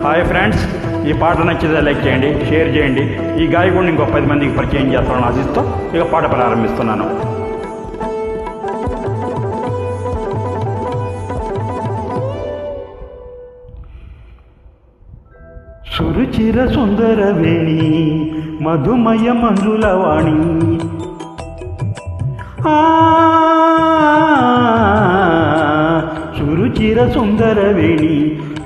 Hi friends, ఈ పాట నచ్చితే లైక్ చేయండి, షేర్ చేయండి. ఈ గాయకుడిని ఇంకో 10 మందికి పరిచయం చేస్తానని ఆశిస్తూ ఇక పాట ప్రారంభిస్తున్నాను. సురుచిర సుందరవేణి మధుమయ మంజులవాణి, సురుచిర సుందరవేణి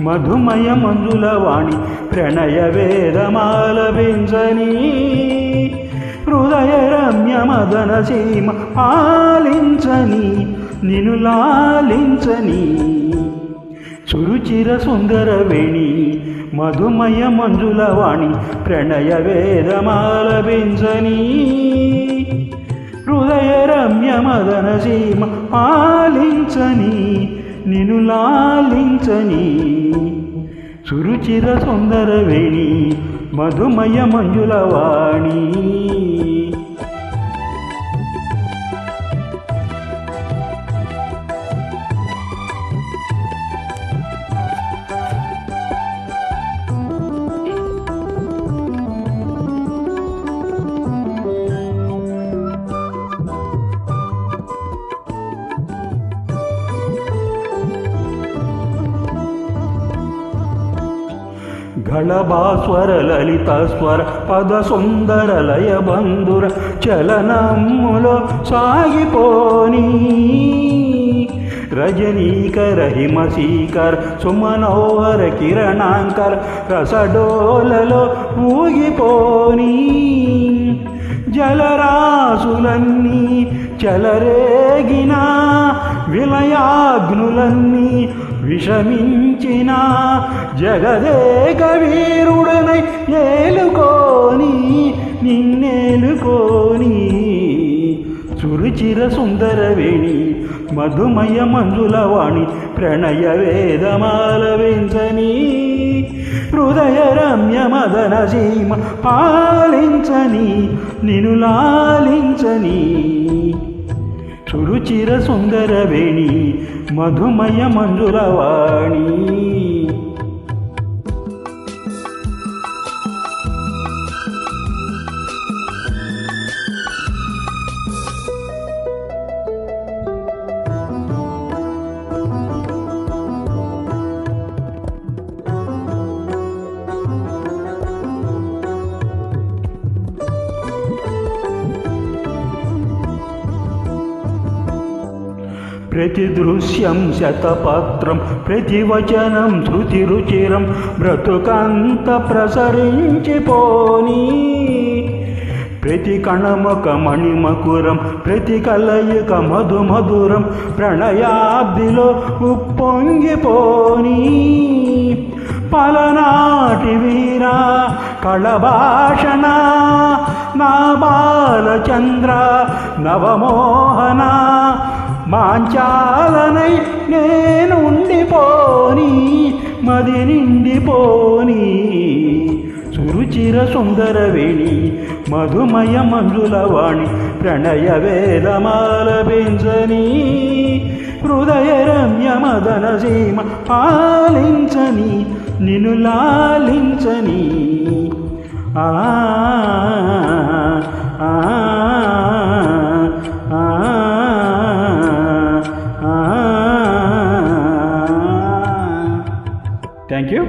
మధుమయ మంజులవాణి, ప్రణయ వేదమాల వెంజని హృదయ రమ్య మదన సీమ ఆలించని నిను లాలించని. సురుచిర సుందరవేణి మధుమయ మంజులవాణి, ప్రణయ వేదమాల వెంజని హృదయ రమ్య మదన సీమ ఆలించని నిను లాలించని. సురుచిర సుందరవేణి మధుమయ మంజులవాణి. గళభాస్వర లలిత స్వర పద సుందర లయ బంధుర చలనమ్ములో సాగిపోని, రజనీకర హిమశీకర సుమనోహర కిరణాంకర రసడోలలో ఊగిపోని. జలరాసులన్నీ చలరేగిన విలయాగ్నులన్నీ విషమించిన జగదేక వీరుడనై ఏలుకోని నిన్నేలుకోని. సురుచిర సుందరవేణి మధుమయ మంజులవాణి, ప్రణయ వేదమాల వెంచని హృదయ రమ్య మదన సీమ పాలించని నిను లాలించని. సురుచిర సుందరవేణి మధుమయ మంజులవాణి. ప్రతి దృశ్యం శతపత్రం ప్రతివచనం శృతిరుచిరం బ్రతుకంత ప్రసరించిపోని. ప్రతి కణముక మణిమకురం ప్రతి కలయిక మధుమధురం ప్రణయాబ్దిలో ఉప్పొంగిపోని. పలనాటి వీరా కళభాషణ నా బాలచంద్ర నవమోహన, మాంచాలనై నేనుండిపోని మది నిండిపోని. సురుచిర సుందరవేణి మధుమయ మంజులవాణి, ప్రణయ వేదమాల వెంచని హృదయ రమ్య మదన సీమ పాలించని నిను లాలించని. ఆ థ్యాంక్ యూ.